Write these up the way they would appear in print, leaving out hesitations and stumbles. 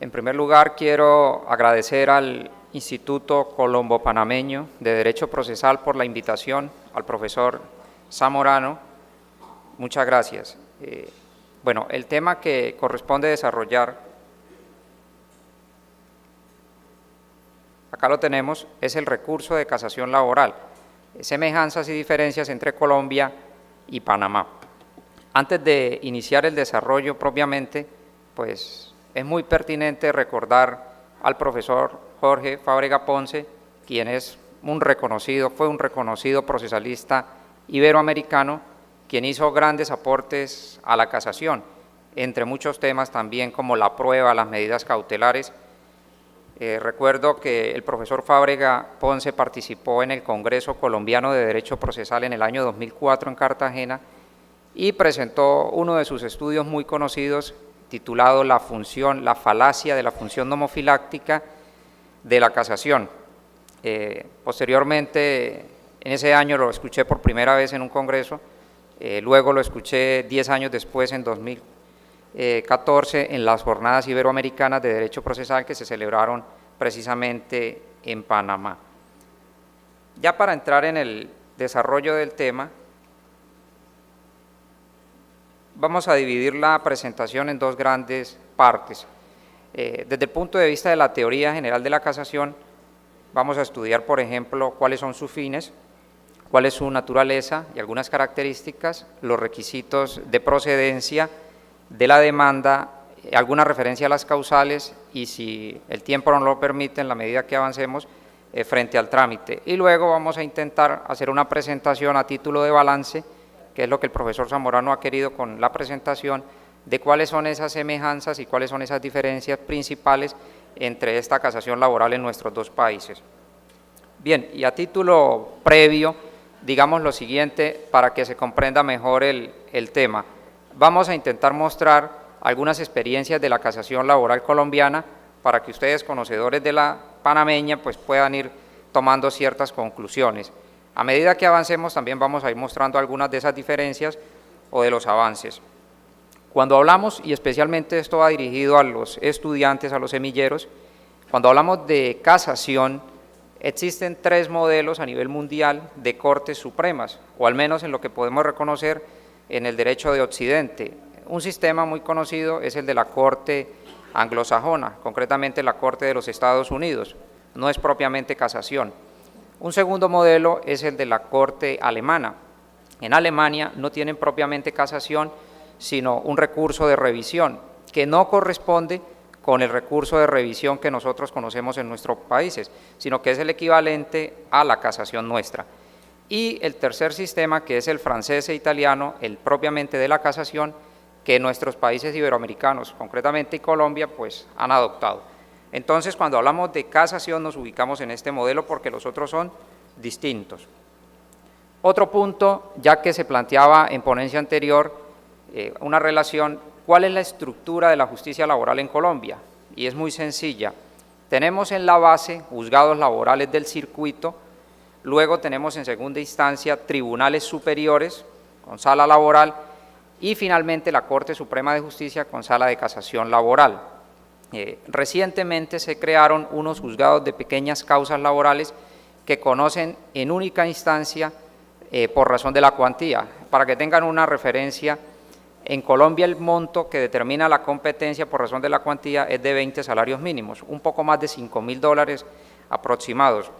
En primer lugar, quiero agradecer al Instituto Colombo Panameño de Derecho Procesal por la invitación, al profesor Zamorano. Muchas gracias. Bueno, el tema que corresponde desarrollar, acá lo tenemos, es el recurso de casación laboral, semejanzas y diferencias entre Colombia y Panamá. Antes de iniciar el desarrollo propiamente, pues es muy pertinente recordar al profesor Jorge Fábrega Ponce, quien fue un reconocido procesalista iberoamericano, quien hizo grandes aportes a la casación, entre muchos temas también como la prueba, las medidas cautelares. Recuerdo que el profesor Fábrega Ponce participó en el Congreso Colombiano de Derecho Procesal en el año 2004 en Cartagena y presentó uno de sus estudios muy conocidos titulado La falacia de la función nomofiláctica de la casación. Posteriormente, en ese año lo escuché por primera vez en un congreso, luego lo escuché 10 años después, en 2014, en las Jornadas Iberoamericanas de Derecho Procesal que se celebraron precisamente en Panamá. Ya para entrar en el desarrollo del tema, vamos a dividir la presentación en dos grandes partes. Desde el punto de vista de la teoría general de la casación, vamos a estudiar, por ejemplo, cuáles son sus fines, cuál es su naturaleza y algunas características, los requisitos de procedencia de la demanda, alguna referencia a las causales y, si el tiempo no lo permite, en la medida que avancemos, frente al trámite. Y luego vamos a intentar hacer una presentación a título de balance, que es lo que el profesor Zamorano ha querido con la presentación, de cuáles son esas semejanzas y cuáles son esas diferencias principales entre esta casación laboral en nuestros dos países. Bien, y a título previo, digamos lo siguiente para que se comprenda mejor el tema. Vamos a intentar mostrar algunas experiencias de la casación laboral colombiana para que ustedes, conocedores de la panameña, pues puedan ir tomando ciertas conclusiones. A medida que avancemos también vamos a ir mostrando algunas de esas diferencias o de los avances. Cuando hablamos, y especialmente esto va dirigido a los estudiantes, a los semilleros, cuando hablamos de casación, existen tres modelos a nivel mundial de cortes supremas, o al menos en lo que podemos reconocer en el derecho de Occidente. Un sistema muy conocido es el de la Corte anglosajona, concretamente la Corte de los Estados Unidos, no es propiamente casación. Un segundo modelo es el de la Corte alemana. En Alemania no tienen propiamente casación, sino un recurso de revisión, que no corresponde con el recurso de revisión que nosotros conocemos en nuestros países, sino que es el equivalente a la casación nuestra. Y el tercer sistema, que es el francés e italiano, el propiamente de la casación, que nuestros países iberoamericanos, concretamente Colombia, pues han adoptado. Entonces, cuando hablamos de casación nos ubicamos en este modelo porque los otros son distintos. Otro punto, ya que se planteaba en ponencia anterior, una relación, ¿cuál es la estructura de la justicia laboral en Colombia? Y es muy sencilla. Tenemos en la base juzgados laborales del circuito, luego tenemos en segunda instancia tribunales superiores con sala laboral y finalmente la Corte Suprema de Justicia con sala de casación laboral. Recientemente se crearon unos juzgados de pequeñas causas laborales que conocen en única instancia por razón de la cuantía. Para que tengan una referencia, en Colombia el monto que determina la competencia por razón de la cuantía es de 20 salarios mínimos, un poco más de $5.000 aproximados.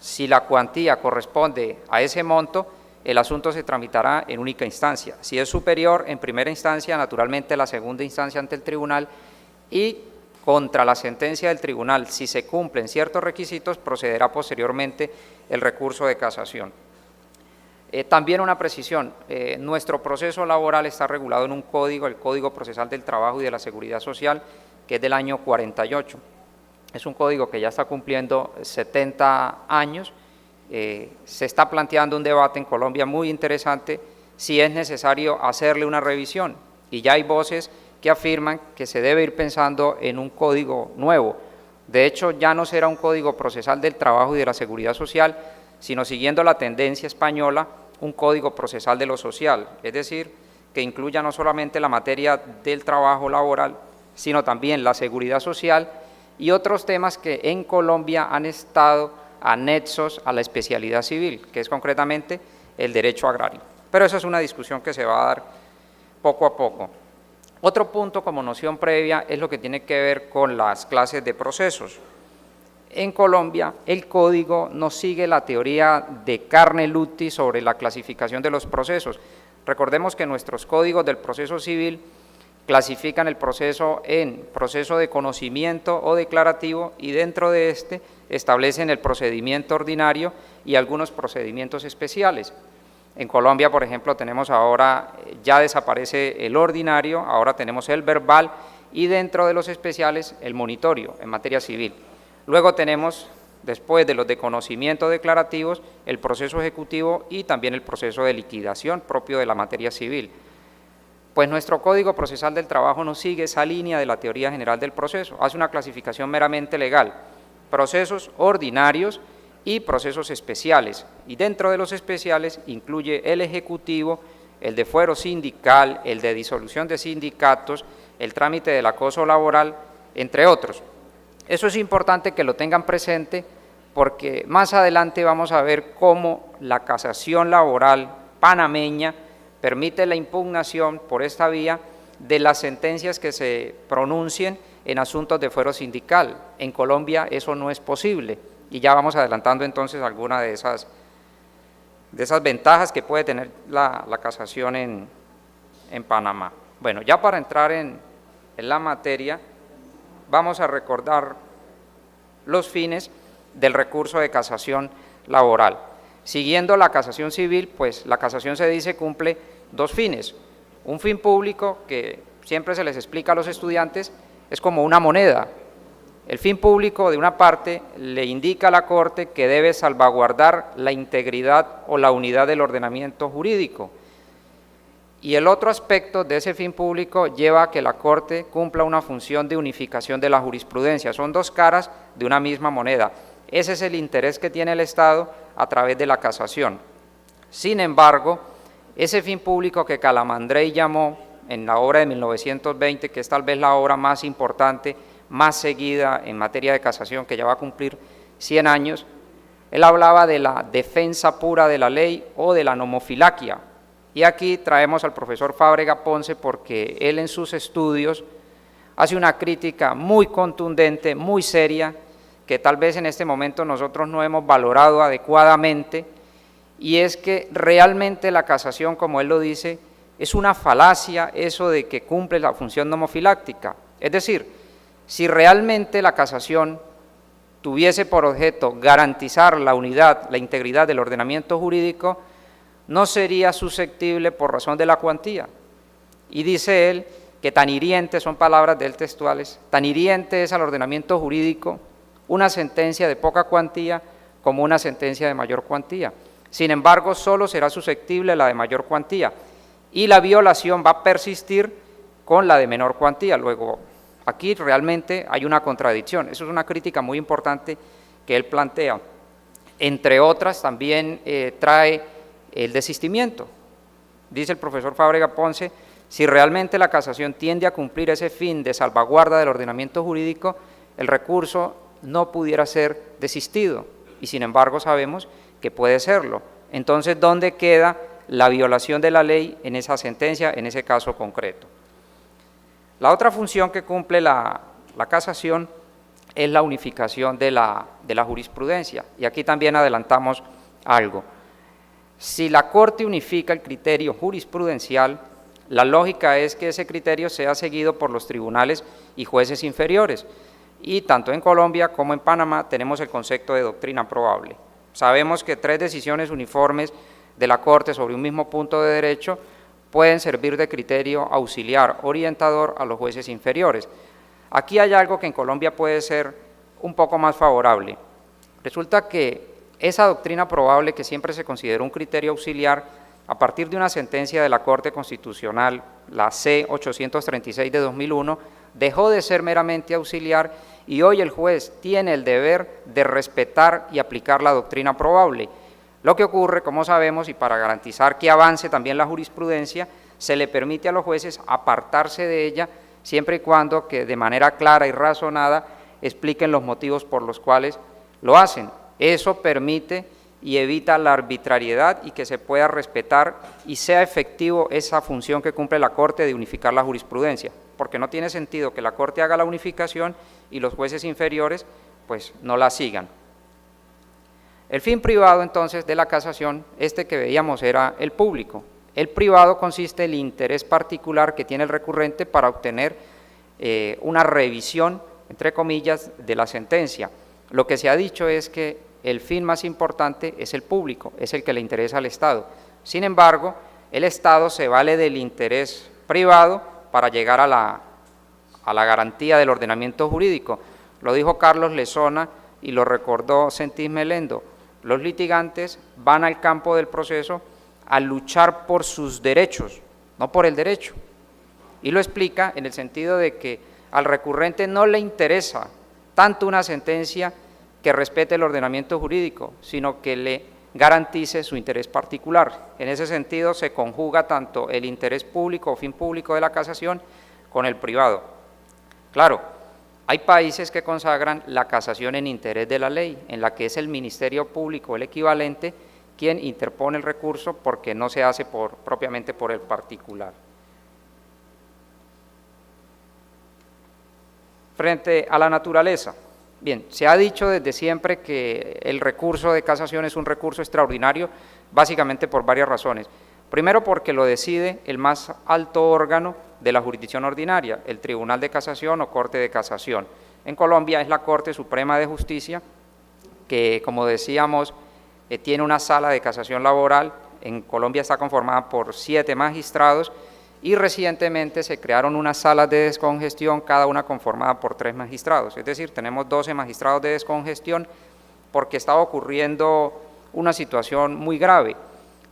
Si la cuantía corresponde a ese monto, el asunto se tramitará en única instancia. Si es superior, en primera instancia, naturalmente la segunda instancia ante el tribunal, y contra la sentencia del tribunal, si se cumplen ciertos requisitos, procederá posteriormente el recurso de casación. También una precisión, nuestro proceso laboral está regulado en un código, el Código Procesal del Trabajo y de la Seguridad Social, que es del año 48. Es un código que ya está cumpliendo 70 años. Se está planteando un debate en Colombia muy interesante si es necesario hacerle una revisión, y ya hay voces que afirman que se debe ir pensando en un código nuevo. De hecho, ya no será un Código Procesal del Trabajo y de la Seguridad Social, sino, siguiendo la tendencia española, un Código Procesal de lo Social, es decir, que incluya no solamente la materia del trabajo laboral, sino también la seguridad social y otros temas que en Colombia han estado anexos a la especialidad civil, que es concretamente el derecho agrario. Pero esa es una discusión que se va a dar poco a poco. Otro punto como noción previa es lo que tiene que ver con las clases de procesos. En Colombia, el código no sigue la teoría de Carnelutti sobre la clasificación de los procesos. Recordemos que nuestros códigos del proceso civil clasifican el proceso en proceso de conocimiento o declarativo y dentro de este establecen el procedimiento ordinario y algunos procedimientos especiales. En Colombia, por ejemplo, tenemos ahora, ya desaparece el ordinario, ahora tenemos el verbal y dentro de los especiales el monitorio en materia civil. Luego tenemos, después de los de conocimiento declarativos, el proceso ejecutivo y también el proceso de liquidación propio de la materia civil. Pues nuestro Código Procesal del Trabajo no sigue esa línea de la teoría general del proceso, hace una clasificación meramente legal, procesos ordinarios y procesos especiales, y dentro de los especiales incluye el ejecutivo, el de fuero sindical, el de disolución de sindicatos, el trámite del acoso laboral, entre otros. Eso es importante que lo tengan presente porque más adelante vamos a ver cómo la casación laboral panameña permite la impugnación por esta vía de las sentencias que se pronuncien en asuntos de fuero sindical. En Colombia eso no es posible y ya vamos adelantando entonces alguna de esas ventajas que puede tener la casación en Panamá. Bueno, ya para entrar en la materia, vamos a recordar los fines del recurso de casación laboral. Siguiendo la casación civil, pues la casación se dice cumple dos fines. Un fin público, que siempre se les explica a los estudiantes, es como una moneda. El fin público, de una parte, le indica a la Corte que debe salvaguardar la integridad o la unidad del ordenamiento jurídico. Y el otro aspecto de ese fin público lleva a que la Corte cumpla una función de unificación de la jurisprudencia. Son dos caras de una misma moneda. Ese es el interés que tiene el Estado a través de la casación. Sin embargo, ese fin público que Calamandrei llamó en la obra de 1920, que es tal vez la obra más importante, más seguida en materia de casación, que ya va a cumplir 100 años, él hablaba de la defensa pura de la ley o de la nomofilaquia. Y aquí traemos al profesor Fábrega Ponce porque él en sus estudios hace una crítica muy contundente, muy seria, que tal vez en este momento nosotros no hemos valorado adecuadamente, y es que realmente la casación, como él lo dice, es una falacia eso de que cumple la función nomofiláctica. Es decir, si realmente la casación tuviese por objeto garantizar la unidad, la integridad del ordenamiento jurídico, no sería susceptible por razón de la cuantía. Y dice él que tan hiriente, son palabras de él textuales, tan hiriente es al ordenamiento jurídico una sentencia de poca cuantía como una sentencia de mayor cuantía. Sin embargo, solo será susceptible la de mayor cuantía y la violación va a persistir con la de menor cuantía. Luego, aquí realmente hay una contradicción. Eso es una crítica muy importante que él plantea. Entre otras, también trae el desistimiento. Dice el profesor Fábrega Ponce, si realmente la casación tiende a cumplir ese fin de salvaguarda del ordenamiento jurídico, el recurso no pudiera ser desistido, y sin embargo sabemos que puede serlo. Entonces, ¿dónde queda la violación de la ley en esa sentencia, en ese caso concreto? La otra función que cumple la casación es la unificación de la jurisprudencia, y aquí también adelantamos algo. Si la Corte unifica el criterio jurisprudencial, la lógica es que ese criterio sea seguido por los tribunales y jueces inferiores, y tanto en Colombia como en Panamá tenemos el concepto de doctrina probable. Sabemos que 3 decisiones uniformes de la Corte sobre un mismo punto de derecho pueden servir de criterio auxiliar, orientador a los jueces inferiores. Aquí hay algo que en Colombia puede ser un poco más favorable. Resulta que esa doctrina probable, que siempre se consideró un criterio auxiliar, a partir de una sentencia de la Corte Constitucional, la C-836 de 2001, dejó de ser meramente auxiliar y hoy el juez tiene el deber de respetar y aplicar la doctrina probable. Lo que ocurre, como sabemos, y para garantizar que avance también la jurisprudencia, se le permite a los jueces apartarse de ella siempre y cuando que de manera clara y razonada expliquen los motivos por los cuales lo hacen. Eso permite y evita la arbitrariedad y que se pueda respetar y sea efectivo esa función que cumple la Corte de unificar la jurisprudencia, porque no tiene sentido que la Corte haga la unificación y los jueces inferiores pues no la sigan. El fin privado entonces de la casación, este que veíamos era el público. El privado consiste en el interés particular que tiene el recurrente para obtener una revisión, entre comillas, de la sentencia. Lo que se ha dicho es que el fin más importante es el público, es el que le interesa al Estado. Sin embargo, el Estado se vale del interés privado para llegar a la garantía del ordenamiento jurídico. Lo dijo Carlos Lezona y lo recordó Sentis Melendo. Los litigantes van al campo del proceso a luchar por sus derechos, no por el derecho. Y lo explica en el sentido de que al recurrente no le interesa tanto una sentencia que respete el ordenamiento jurídico, sino que le garantice su interés particular. En ese sentido se conjuga tanto el interés público o fin público de la casación con el privado. Claro, hay países que consagran la casación en interés de la ley, en la que es el Ministerio Público, el equivalente, quien interpone el recurso porque no se hace propiamente por el particular. Frente a la naturaleza, bien, se ha dicho desde siempre que el recurso de casación es un recurso extraordinario, básicamente por varias razones. Primero, porque lo decide el más alto órgano de la jurisdicción ordinaria, el Tribunal de Casación o Corte de Casación. En Colombia es la Corte Suprema de Justicia, que, como decíamos, tiene una sala de casación laboral. En Colombia está conformada por 7 magistrados y recientemente se crearon unas salas de descongestión, cada una conformada por 3 magistrados. Es decir, tenemos 12 magistrados de descongestión porque estaba ocurriendo una situación muy grave.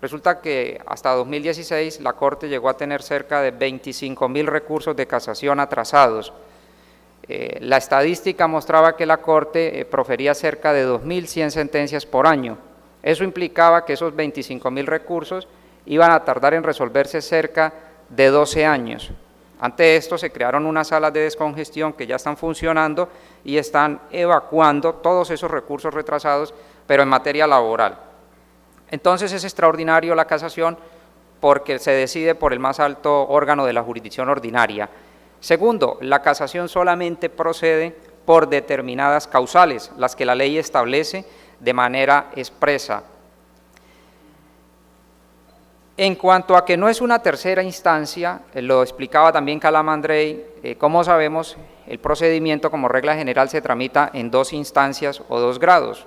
Resulta que hasta 2016 la Corte llegó a tener cerca de 25.000 recursos de casación atrasados. La estadística mostraba que la Corte profería cerca de 2.100 sentencias por año. Eso implicaba que esos 25.000 recursos iban a tardar en resolverse cerca de 12 años. Ante esto se crearon unas salas de descongestión que ya están funcionando y están evacuando todos esos recursos retrasados, pero en materia laboral. Entonces es extraordinario la casación porque se decide por el más alto órgano de la jurisdicción ordinaria. Segundo, la casación solamente procede por determinadas causales, las que la ley establece de manera expresa. En cuanto a que no es una tercera instancia, lo explicaba también Calamandrei, como sabemos, el procedimiento como regla general se tramita en 2 instancias o 2 grados,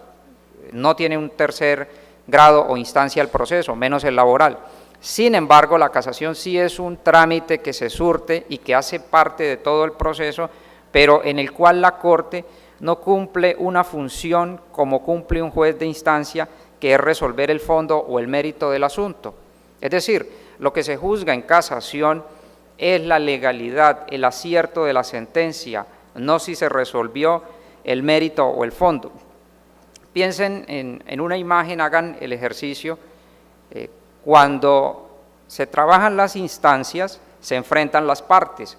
no tiene un tercer grado o instancia el proceso, menos el laboral. Sin embargo, la casación sí es un trámite que se surte y que hace parte de todo el proceso, pero en el cual la Corte no cumple una función como cumple un juez de instancia, que es resolver el fondo o el mérito del asunto. Es decir, lo que se juzga en casación es la legalidad, el acierto de la sentencia, no si se resolvió el mérito o el fondo. Piensen en una imagen, hagan el ejercicio, cuando se trabajan las instancias, se enfrentan las partes.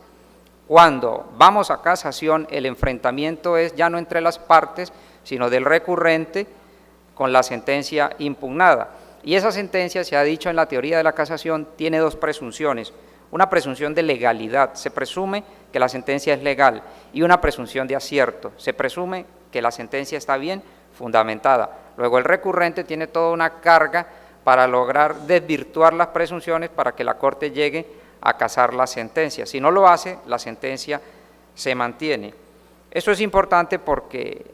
Cuando vamos a casación, el enfrentamiento es ya no entre las partes, sino del recurrente con la sentencia impugnada. Y esa sentencia, se ha dicho en la teoría de la casación, tiene 2 presunciones. Una presunción de legalidad, se presume que la sentencia es legal, y una presunción de acierto, se presume que la sentencia está bien fundamentada. Luego el recurrente tiene toda una carga para lograr desvirtuar las presunciones para que la Corte llegue a casar la sentencia. Si no lo hace, la sentencia se mantiene. Eso es importante porque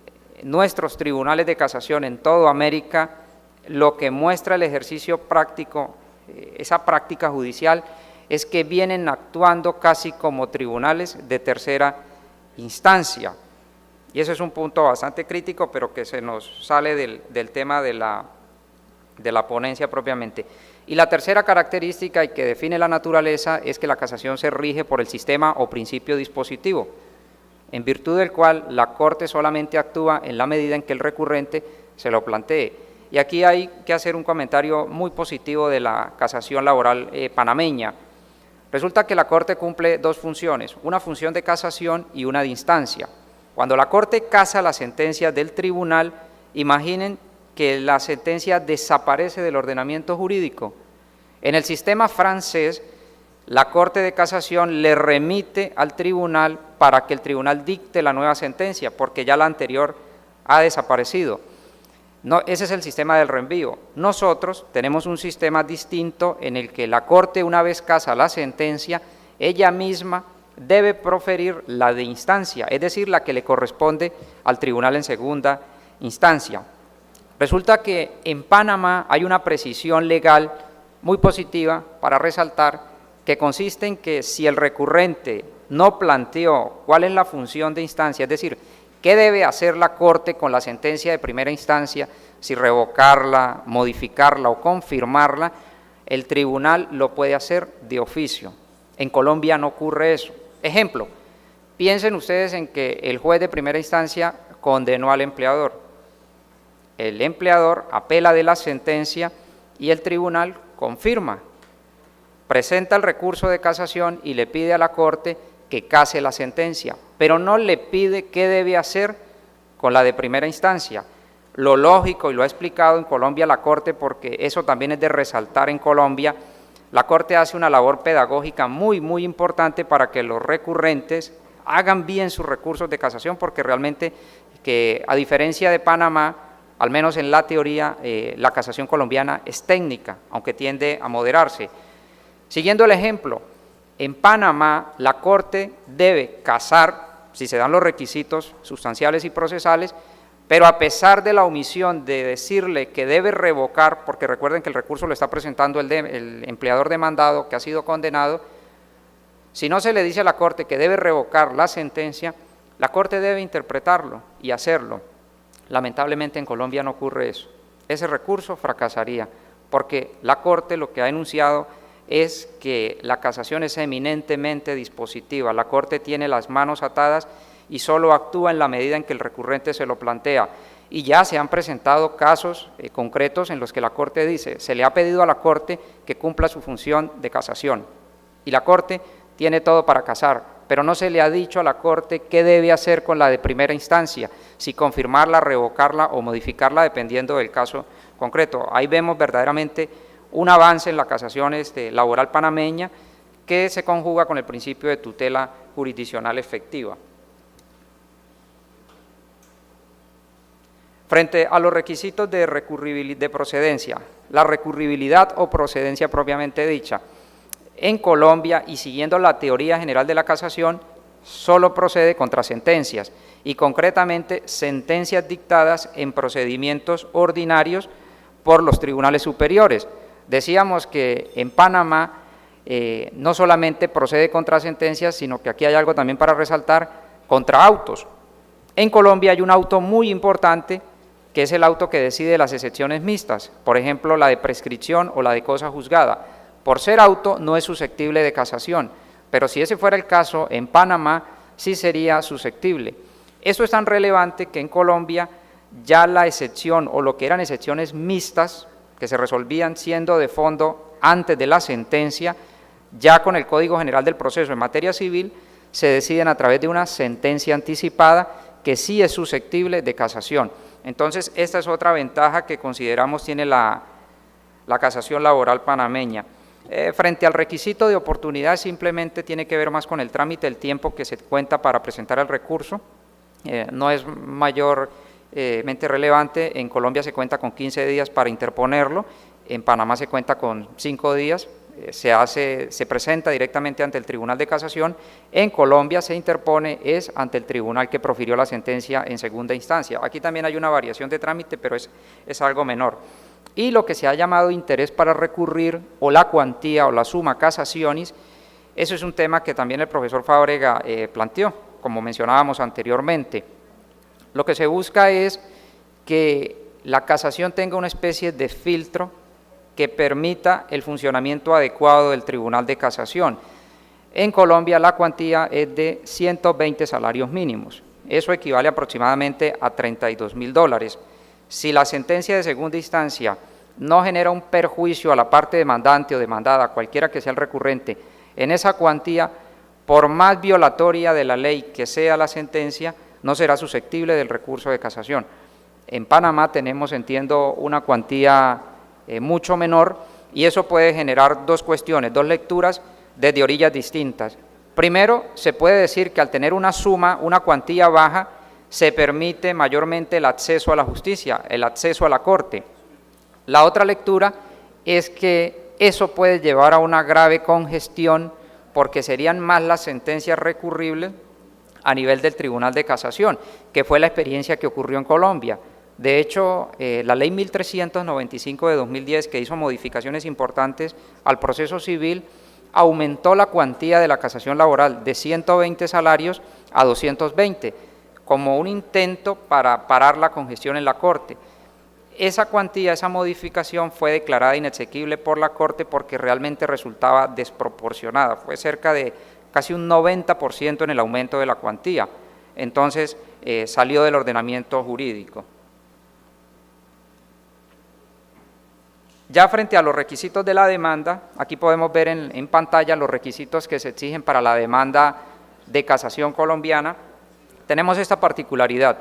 nuestros tribunales de casación en toda América, lo que muestra el ejercicio práctico, esa práctica judicial, es que vienen actuando casi como tribunales de tercera instancia. Y eso es un punto bastante crítico, pero que se nos sale del tema de la ponencia propiamente. Y la tercera característica y que define la naturaleza es que la casación se rige por el sistema o principio dispositivo, en virtud del cual la Corte solamente actúa en la medida en que el recurrente se lo plantee. Y aquí hay que hacer un comentario muy positivo de la casación laboral panameña. Resulta que la Corte cumple dos funciones, una función de casación y una de instancia. Cuando la Corte casa la sentencia del tribunal, imaginen que la sentencia desaparece del ordenamiento jurídico. En el sistema francés, la Corte de Casación le remite al tribunal para que el tribunal dicte la nueva sentencia, porque ya la anterior ha desaparecido. No, ese es el sistema del reenvío. Nosotros tenemos un sistema distinto en el que la Corte, una vez casa la sentencia, ella misma debe proferir la de instancia, es decir, la que le corresponde al tribunal en segunda instancia. Resulta que en Panamá hay una precisión legal muy positiva para resaltar, que consiste en que si el recurrente no planteó cuál es la función de instancia, es decir, qué debe hacer la Corte con la sentencia de primera instancia, si revocarla, modificarla o confirmarla, el tribunal lo puede hacer de oficio. En Colombia no ocurre eso. Ejemplo, piensen ustedes en que el juez de primera instancia condenó al empleador. El empleador apela de la sentencia y el tribunal confirma, presenta el recurso de casación y le pide a la Corte que case la sentencia, pero no le pide qué debe hacer con la de primera instancia. Lo lógico, y lo ha explicado en Colombia la Corte, porque eso también es de resaltar en Colombia, la Corte hace una labor pedagógica muy, muy importante para que los recurrentes hagan bien sus recursos de casación, porque realmente, que a diferencia de Panamá, al menos en la teoría, la casación colombiana es técnica, aunque tiende a moderarse. Siguiendo el ejemplo, en Panamá la Corte debe casar, si se dan los requisitos sustanciales y procesales, pero a pesar de la omisión de decirle que debe revocar, porque recuerden que el recurso lo está presentando el empleador demandado que ha sido condenado, si no se le dice a la Corte que debe revocar la sentencia, la Corte debe interpretarlo y hacerlo. Lamentablemente en Colombia no ocurre eso. Ese recurso fracasaría, porque la Corte lo que ha enunciado es que la casación es eminentemente dispositiva. La Corte tiene las manos atadas y solo actúa en la medida en que el recurrente se lo plantea. Y ya se han presentado casos concretos en los que la Corte dice, se le ha pedido a la Corte que cumpla su función de casación, y la Corte tiene todo para casar, pero no se le ha dicho a la Corte qué debe hacer con la de primera instancia, si confirmarla, revocarla o modificarla dependiendo del caso concreto. Ahí vemos verdaderamente un avance en la casación laboral panameña que se conjuga con el principio de tutela jurisdiccional efectiva. Frente a los requisitos de procedencia, la recurribilidad o procedencia propiamente dicha, en Colombia, y siguiendo la teoría general de la casación, solo procede contra sentencias, y concretamente sentencias dictadas en procedimientos ordinarios por los tribunales superiores. Decíamos que en Panamá no solamente procede contra sentencias, sino que aquí hay algo también para resaltar, contra autos. En Colombia hay un auto muy importante, que es el auto que decide las excepciones mixtas, por ejemplo, la de prescripción o la de cosa juzgada. Por ser auto no es susceptible de casación, pero si ese fuera el caso, en Panamá sí sería susceptible. Esto es tan relevante que en Colombia ya la excepción o lo que eran excepciones mixtas, que se resolvían siendo de fondo antes de la sentencia, ya con el Código General del Proceso en materia civil, se deciden a través de una sentencia anticipada que sí es susceptible de casación. Entonces, esta es otra ventaja que consideramos tiene la casación laboral panameña. Frente al requisito de oportunidad, simplemente tiene que ver más con el trámite, el tiempo que se cuenta para presentar el recurso, no es mayormente relevante. En Colombia se cuenta con 15 días para interponerlo, en Panamá se cuenta con 5 días, se presenta directamente ante el Tribunal de Casación. En Colombia se interpone ante el tribunal que profirió la sentencia en segunda instancia. Aquí también hay una variación de trámite, pero es algo menor. Y lo que se ha llamado interés para recurrir, o la cuantía o la suma casationis, eso es un tema que también el profesor Fábrega planteó, como mencionábamos anteriormente. Lo que se busca es que la casación tenga una especie de filtro que permita el funcionamiento adecuado del Tribunal de Casación. En Colombia la cuantía es de 120 salarios mínimos, eso equivale aproximadamente a $32.000. Si la sentencia de segunda instancia no genera un perjuicio a la parte demandante o demandada, cualquiera que sea el recurrente, en esa cuantía, por más violatoria de la ley que sea la sentencia, no será susceptible del recurso de casación. En Panamá tenemos, entiendo, una cuantía mucho menor, y eso puede generar dos cuestiones, dos lecturas desde orillas distintas. Primero, se puede decir que al tener una suma, una cuantía baja, se permite mayormente el acceso a la justicia, el acceso a la corte. La otra lectura es que eso puede llevar a una grave congestión, porque serían más las sentencias recurribles a nivel del Tribunal de Casación, que fue la experiencia que ocurrió en Colombia. De hecho, la Ley 1395 de 2010, que hizo modificaciones importantes al proceso civil, aumentó la cuantía de la casación laboral de 120 salarios a 220, como un intento para parar la congestión en la Corte. Esa cuantía, esa modificación fue declarada inexequible por la Corte porque realmente resultaba desproporcionada, fue cerca de casi un 90% en el aumento de la cuantía, entonces salió del ordenamiento jurídico. Ya frente a los requisitos de la demanda, aquí podemos ver en pantalla los requisitos que se exigen para la demanda de casación colombiana. Tenemos esta particularidad: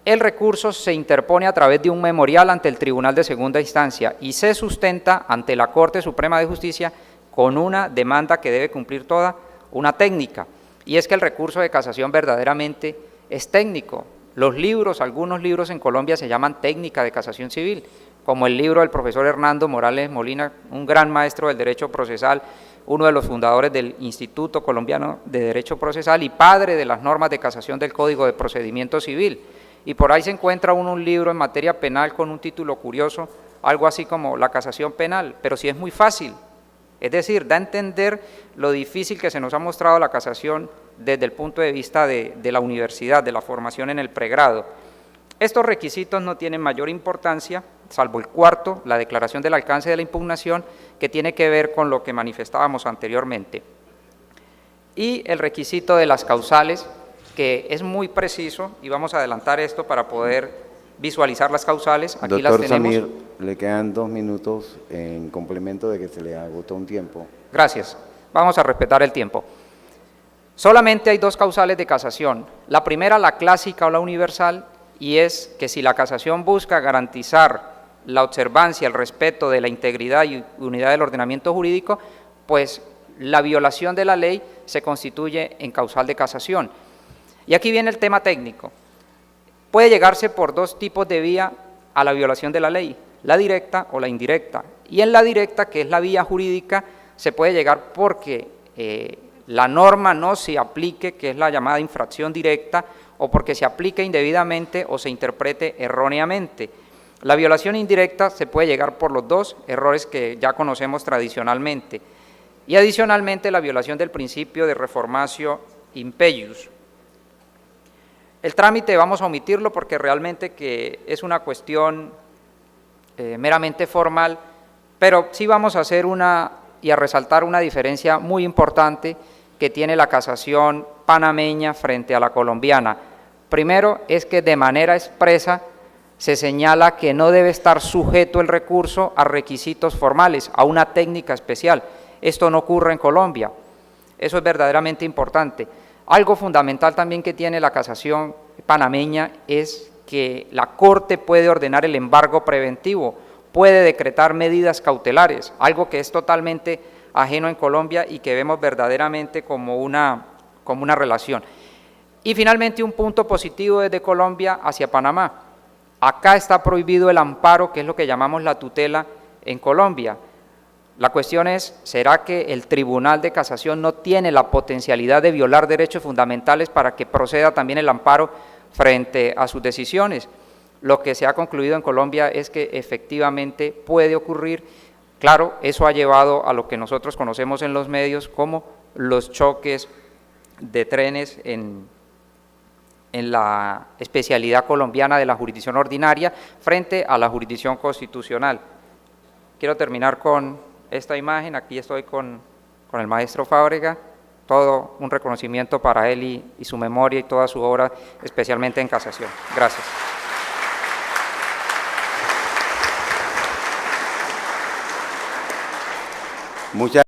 el recurso se interpone a través de un memorial ante el Tribunal de Segunda Instancia y se sustenta ante la Corte Suprema de Justicia con una demanda que debe cumplir toda una técnica, y es que el recurso de casación verdaderamente es técnico. Los libros, algunos libros en Colombia se llaman técnica de casación civil, como el libro del profesor Hernando Morales Molina, un gran maestro del derecho procesal, uno de los fundadores del Instituto Colombiano de Derecho Procesal y padre de las normas de casación del Código de Procedimiento Civil. Y por ahí se encuentra un libro en materia penal con un título curioso, algo así como La casación penal, pero sí es muy fácil. Es decir, da a entender lo difícil que se nos ha mostrado la casación desde el punto de vista de la universidad, de la formación en el pregrado. Estos requisitos no tienen mayor importancia, salvo el cuarto, la declaración del alcance de la impugnación, que tiene que ver con lo que manifestábamos anteriormente. Y el requisito de las causales, que es muy preciso, y vamos a adelantar esto para poder visualizar las causales. Aquí Doctor las tenemos. Samir, le quedan 2 minutos en complemento de que se le agotó un tiempo. Gracias, vamos a respetar el tiempo. Solamente hay dos causales de casación, la primera la clásica o la universal, y es que si la casación busca garantizar la observancia, el respeto de la integridad y unidad del ordenamiento jurídico, pues la violación de la ley se constituye en causal de casación. Y aquí viene el tema técnico. Puede llegarse por dos tipos de vía a la violación de la ley, la directa o la indirecta. Y en la directa, que es la vía jurídica, se puede llegar porque la norma no se aplique, que es la llamada infracción directa, o porque se aplique indebidamente o se interprete erróneamente. La violación indirecta se puede llegar por los dos errores que ya conocemos tradicionalmente. Y adicionalmente la violación del principio de reformatio impeius. El trámite vamos a omitirlo porque realmente que es una cuestión meramente formal, pero sí vamos a hacer y a resaltar una diferencia muy importante que tiene la casación panameña frente a la colombiana. Primero es que de manera expresa se señala que no debe estar sujeto el recurso a requisitos formales, a una técnica especial. Esto no ocurre en Colombia, eso es verdaderamente importante. Algo fundamental también que tiene la casación panameña es que la Corte puede ordenar el embargo preventivo, puede decretar medidas cautelares, algo que es totalmente ajeno en Colombia y que vemos verdaderamente como una relación. Y finalmente un punto positivo desde Colombia hacia Panamá. Acá está prohibido el amparo, que es lo que llamamos la tutela en Colombia. La cuestión es, ¿será que el Tribunal de Casación no tiene la potencialidad de violar derechos fundamentales para que proceda también el amparo frente a sus decisiones? Lo que se ha concluido en Colombia es que efectivamente puede ocurrir. Claro, eso ha llevado a lo que nosotros conocemos en los medios como los choques de trenes en la especialidad colombiana de la jurisdicción ordinaria frente a la jurisdicción constitucional. Quiero terminar con esta imagen. Aquí estoy con el maestro Fábrega, todo un reconocimiento para él y su memoria y toda su obra, especialmente en casación. Gracias. Muchas